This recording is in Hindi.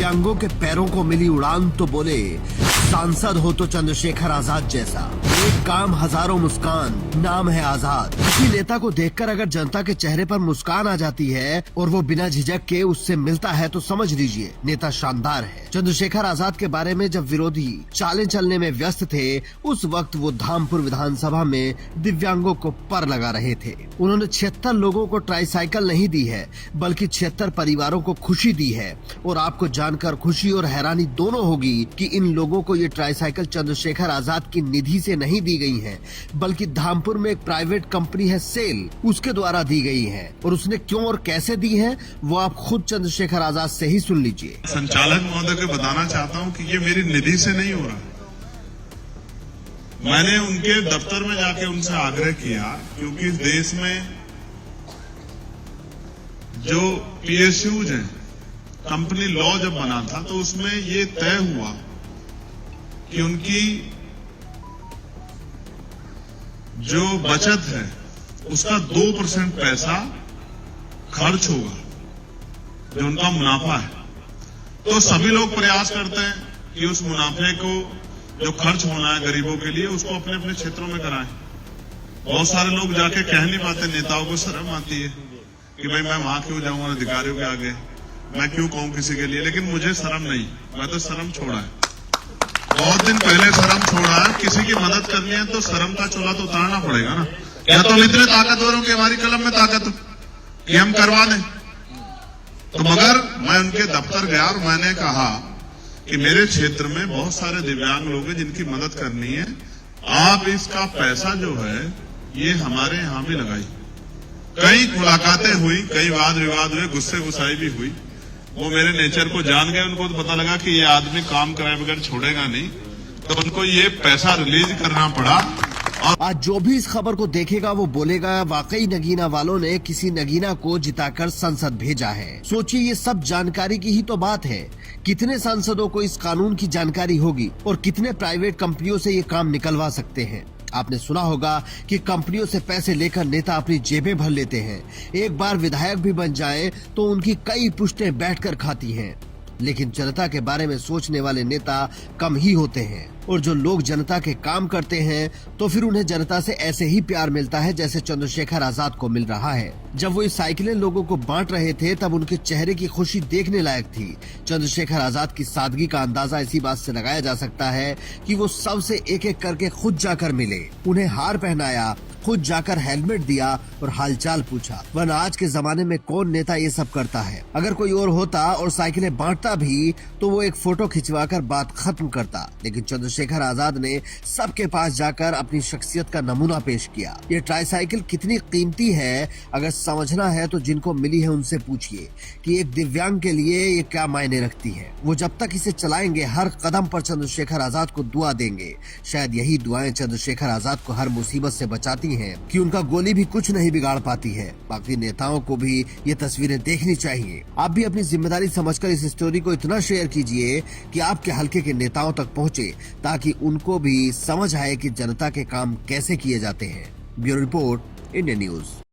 दिव्यांगों के पैरों को मिली उड़ान तो बोले सांसद हो तो चंद्रशेखर आजाद जैसा। एक काम हजारों मुस्कान, नाम है आजाद। किसी नेता को देखकर अगर जनता के चेहरे पर मुस्कान आ जाती है और वो बिना झिझक के उससे मिलता है तो समझ लीजिए नेता शानदार है। चंद्रशेखर आजाद के बारे में जब विरोधी चालें चलने में व्यस्त थे, उस वक्त वो धामपुर विधानसभा में दिव्यांगों को पर लगा रहे थे। उन्होंने 76 लोगों को ट्राईसाइकिल नहीं दी है, बल्कि 76 परिवारों को खुशी दी है। और आपको जानकर खुशी और हैरानी दोनों होगी कि इन लोगों को ये ट्राईसाइकिल चंद्रशेखर आजाद की निधि से नहीं दी गई है, बल्कि धामपुर में एक प्राइवेट कंपनी है सेल, उसके द्वारा दी गई है। और उसने क्यों और कैसे दी है वो आप खुद चंद्रशेखर आजाद से ही सुन लीजिए। संचालक महोदय को बताना चाहता हूं कि ये मेरी निधि से नहीं हो रहा। मैंने उनके दफ्तर में जाके उनसे आग्रह किया, क्योंकि इस देश में जो पीएसयूज हैं, कंपनी लॉ जब बना था तो उसमें ये तय हुआ कि उनकी जो बचत है उसका 2% पैसा खर्च होगा, जो उनका मुनाफा है। तो सभी लोग प्रयास करते हैं कि उस मुनाफे को जो खर्च होना है गरीबों के लिए उसको अपने अपने क्षेत्रों में कराएं। बहुत सारे लोग जाके कह नहीं पाते, नेताओं को शर्म आती है कि भाई मैं वहां क्यों जाऊंगा अधिकारियों के आगे, मैं क्यों कहूं किसी के लिए। लेकिन मुझे शर्म नहीं, मैं तो शर्म छोड़ा है, बहुत दिन पहले शर्म छोड़ा है। किसी की मदद करनी है तो शर्म का चोला तो उतारना पड़ेगा ना। क्या तो हम इतने ताकतवर हो कि हमारी कलम में ताकत हो कि हम करवा दें। तो मगर मैं उनके दफ्तर गया और मैंने कहा कि मेरे क्षेत्र में बहुत सारे दिव्यांग लोग हैं जिनकी मदद करनी है, आप इसका पैसा जो है ये हमारे यहां भी लगाई। कई मुलाकातें हुई, कई वाद विवाद हुए, गुस्से गुस्साई भी हुई। वो मेरे नेचर को जान गए, उनको तो पता लगा कि ये आदमी काम कराए बगैर छोड़ेगा नहीं, तो उनको ये पैसा रिलीज करना पड़ा। आज जो भी इस खबर को देखेगा वो बोलेगा वाकई नगीना वालों ने किसी नगीना को जिताकर संसद भेजा है। सोचिए ये सब जानकारी की ही तो बात है। कितने सांसदों को इस कानून की जानकारी होगी और कितने प्राइवेट कंपनियों से ये काम निकलवा सकते हैं। आपने सुना होगा कि कंपनियों से पैसे लेकर नेता अपनी जेबें भर लेते हैं। एक बार विधायक भी बन जाए तो उनकी कई पुश्तें बैठकर खाती हैं। लेकिन जनता के बारे में सोचने वाले नेता कम ही होते हैं। और जो लोग जनता के काम करते हैं तो फिर उन्हें जनता से ऐसे ही प्यार मिलता है जैसे चंद्रशेखर आजाद को मिल रहा है। जब वो ये साइकिलें लोगों को बांट रहे थे तब उनके चेहरे की खुशी देखने लायक थी। चंद्रशेखर आजाद की सादगी का अंदाजा इसी बात से लगाया जा सकता है कि वो सबसे एक एक करके खुद जाकर मिले, उन्हें हार पहनाया, खुद जाकर हेलमेट दिया और हालचाल पूछा। वरना आज के जमाने में कौन नेता ये सब करता है। अगर कोई और होता और साइकिलें बांटता भी तो वो एक फोटो खिंचवाकर बात खत्म करता। लेकिन चंद्रशेखर आजाद ने सबके पास जाकर अपनी शख्सियत का नमूना पेश किया। ये ट्राईसाइकिल कितनी कीमती है, अगर समझना है तो जिनको मिली है उनसे पूछिए कि एक दिव्यांग के लिए ये क्या मायने रखती है। वो जब तक इसे चलाएंगे हर कदम पर चंद्रशेखर आजाद को दुआ देंगे। शायद यही दुआएं चंद्रशेखर आजाद को हर मुसीबत से बचाती हैं कि उनका गोली भी कुछ नहीं बिगाड़ पाती है। बाकी नेताओं को भी ये तस्वीरें देखनी चाहिए। आप भी अपनी जिम्मेदारी समझकर इस स्टोरी को इतना शेयर कीजिए कि आपके हलके के नेताओं तक पहुंचे, ताकि उनको भी समझ आए कि जनता के काम कैसे किए जाते हैं। Bureau report, India news.